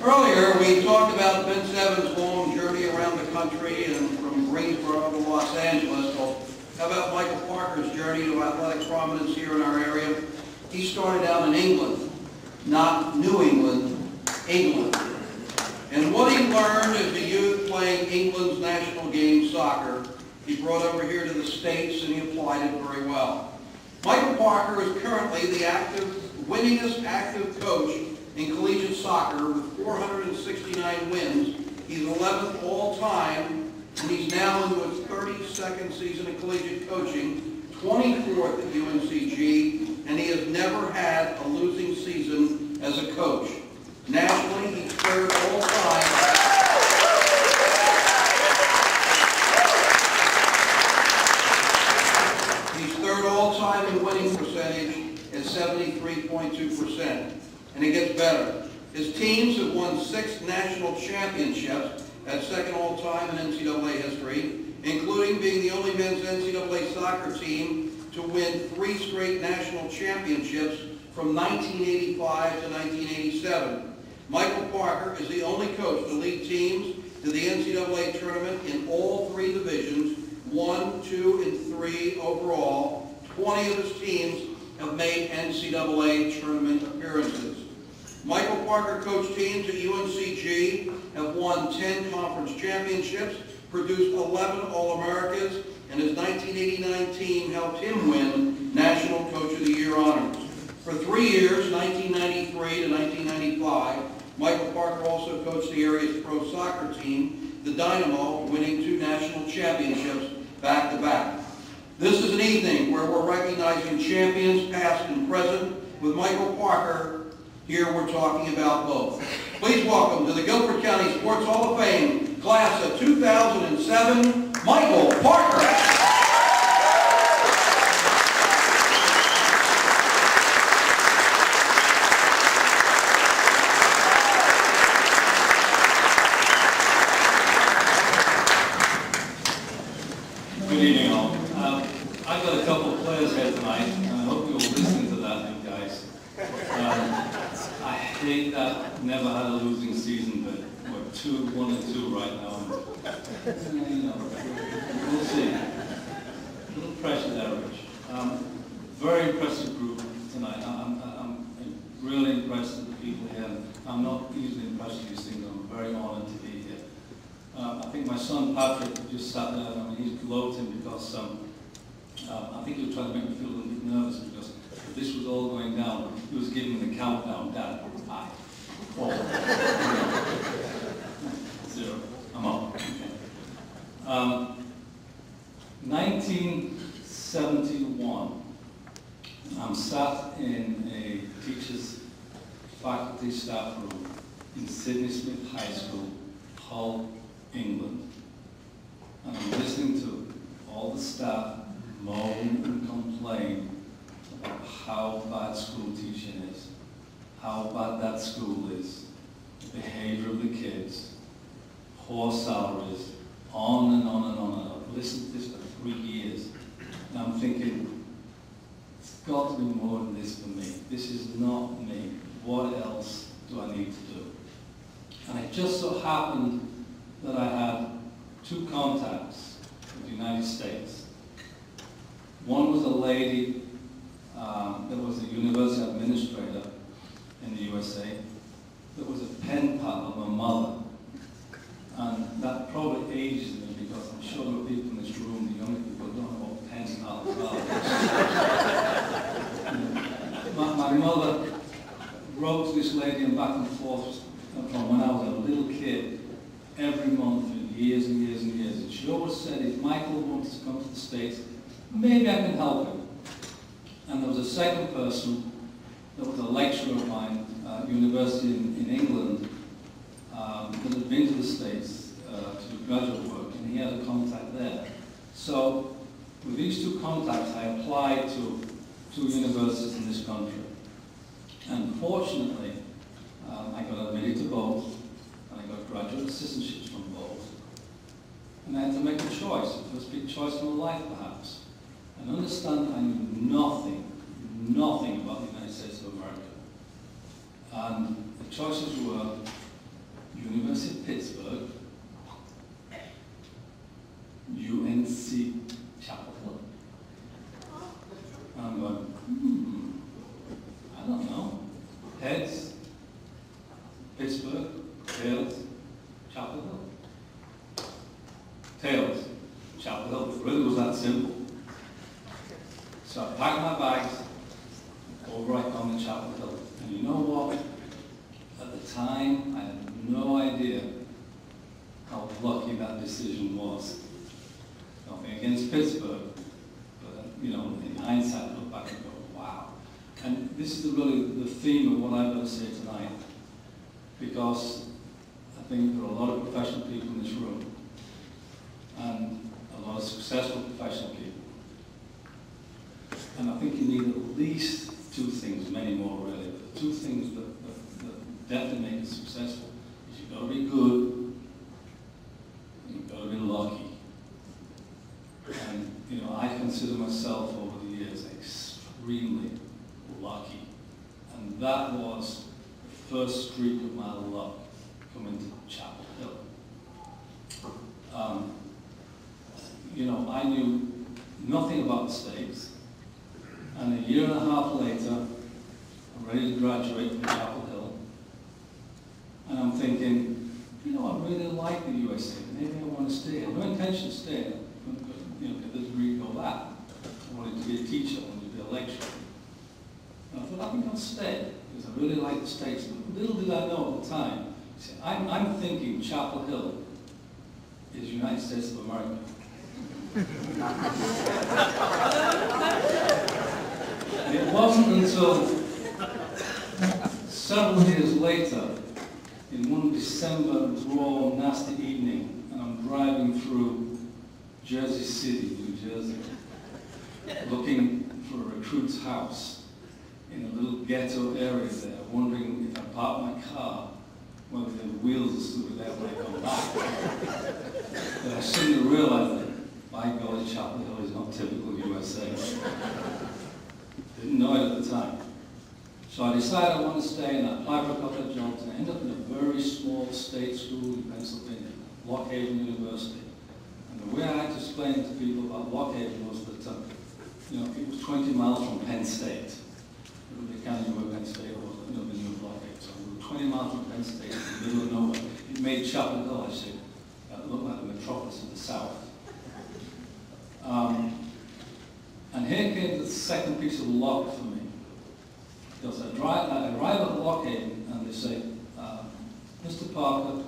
Earlier, we talked about Ben Seven's long journey around the country and from Greensboro to Los Angeles. Well, how about Michael Parker's journey to athletic prominence here in our area? He started out in England, not New England, England. And what he learned as a youth playing England's national game, soccer, he brought over here to the States and he applied it very well. Michael Parker is currently the winningest active coach in collegiate soccer with 469 wins. He's 11th all time, and he's now into his 32nd season of collegiate coaching, 24th at UNCG, and he has never had a losing season as a coach. Nationally, he's third all time. He's third all time in winning percentage at 73.2%. And it gets better. His teams have won 6 national championships at second all-time in NCAA history, including being the only men's NCAA soccer team to win 3 straight national championships from 1985 to 1987. Michael Parker is the only coach to lead teams to the NCAA tournament in all 3 divisions, 1, 2, and 3 overall. 20 of his teams have made NCAA tournament appearances. Michael Parker coached teams at UNCG, have won 10 conference championships, produced 11 All-Americas, and his 1989 team helped him win National Coach of the Year honors. For 3 years, 1993 to 1995, Michael Parker also coached the area's pro soccer team, the Dynamo, winning 2 national championships back-to-back. This is an evening where we're recognizing champions past and present. With Michael Parker, here we're talking about both. Please welcome to the Guilford County Sports Hall of Fame, class of 2007, Michael Parker. Good evening, all. I've got a couple of players here tonight, and I hope you'll listen to that, you guys. I hate that never had a losing season, but we're 1-2 right now. And, we'll see. A little pressure there, Rich. Very impressive group tonight. I'm really impressed with the people here. I'm not easily impressed with these things. I'm very honored to be here. I think my son Patrick just sat there. I mean, he's gloating because I think he was trying to make me feel a little bit nervous because if this was all going down, he was giving me the countdown. Dad, 5, 4, 3, 0. I'm up. Okay. 1971. I'm sat in a teacher's faculty staff room in Sydney Smith High School, Hull, England. And I'm listening to all the staff moan and complain about how bad school teaching is, how bad that school is, the behavior of the kids, poor salaries, on and on and on and on. I've listened to this for 3 years, and I'm thinking, it's got to be more than this for me. This is not me. What else do I need to do? And it just so happened that I had 2 contacts with the United States. One was a lady that was a university administrator in the USA that was a pen pal of my mother. And that probably ages me because I'm sure there are people in this room, the young people, who don't know what pen pals are. My mother wrote to this lady and back and forth from when I was a little kid every month for years and years and years. And she always said, if Michael wants to come to the States, maybe I can help him. And there was a second person that was a lecturer of mine at university in England that had been to the States to do graduate work, and he had a contact there. So with these 2 contacts, I applied to 2 universities in this country. And fortunately, I got admitted to both, and I got graduate assistantships from both. And I had to make a choice, the first big choice of my life perhaps. And understand I knew nothing about the United States of America. And the choices were University of Pittsburgh, UNC Chapel Hill. And I'm going, I don't know. Heads, Pittsburgh, tails, Chapel Hill. Tails, Chapel Hill. It really was that simple. So I packed my bags, over I come to Chapel Hill. And you know what? At the time, I had no idea how lucky that decision was. Nothing against Pittsburgh, but in hindsight, I look back and go, wow. And this is really the theme of what I'm going to say tonight, because I think there are a lot of professional people in this room, and a lot of successful professional people. And I think you need at least two things, many more really, but the two things that definitely make you successful is you've got to be good, and you've got to be lucky. And I consider myself over the years extremely lucky. And that was the first streak of my luck coming to Chapel Hill. I knew nothing about the States, and a year and a half later, I'm ready to graduate from Chapel Hill, and I'm thinking, I really like the USA, maybe I want to stay. No intention to stay, it doesn't really go that. I wanted to be a teacher, I wanted to be a lecturer. And I thought, I think I'll stay, because I really like the States. But little did I know at the time, see, I'm thinking Chapel Hill is United States of America. It wasn't until several years later, in one December raw, nasty evening, and I'm driving through Jersey City, New Jersey, looking for a recruit's house in a little ghetto area there, wondering if I park my car, whether the wheels are still there when I come back. But I suddenly realized that, by golly, Chapel Hill is not typical USA. Didn't know it at the time. So I decided I want to stay, and I applied for a couple of jobs, and I ended up in a very small state school in Pennsylvania, Lockhaven University. And the way I had to explain to people about Lockhaven was that, it was 20 miles from Penn State. Everybody kind of knew where Penn State was, but nobody knew Lockhaven. So we were 20 miles from Penn State, in the middle of nowhere. It made Chapel Hill, actually, look like the metropolis of the South. And here came the second piece of luck for me. Because I arrive at Lockhaven and they say, Mr. Parker,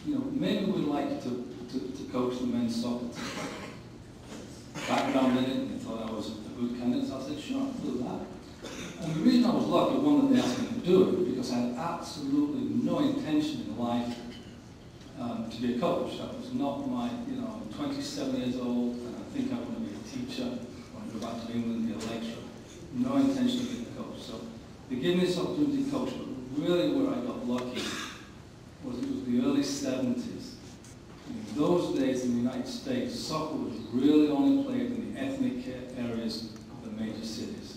maybe we'd like to coach the men's soccer team. Background in it, and they thought I was a good candidate, so I said, sure, I'll do that. And the reason I was lucky, one, that they asked me to do it, because I had absolutely no intention in life to be a coach. That was not my, I'm 27 years old, and I think I want to be a teacher, I want to go back to England and be a lecturer. No intention of being a coach. So they gave me this opportunity to coach, but really where I got lucky was it was the early 70s. In those days in the United States, soccer was really only played in the ethnic areas of the major cities.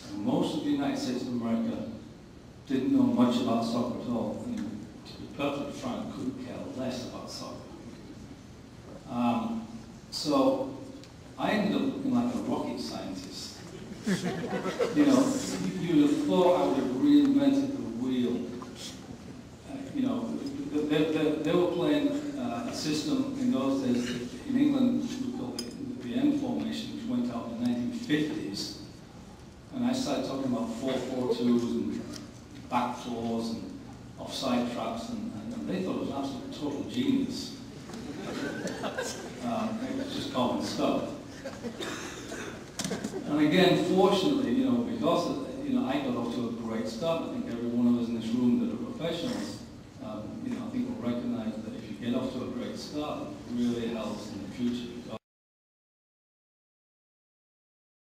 And most of the United States of America didn't know much about soccer at all. And to be perfectly frank, couldn't care less about soccer. So I ended up looking like a rocket scientist. You'd have thought I would have reinvented the wheel. They were playing a system in those days. In England, we call it the M formation, which went out in the 1950s. And I started talking about 4-4-2s and back fours and offside traps, and they thought it was absolute total genius. It was just common stuff. And again, fortunately, because I got off to a great start. I think every one of us in this room that are professionals, I think will recognize that if you get off to a great start, it really helps in the future, because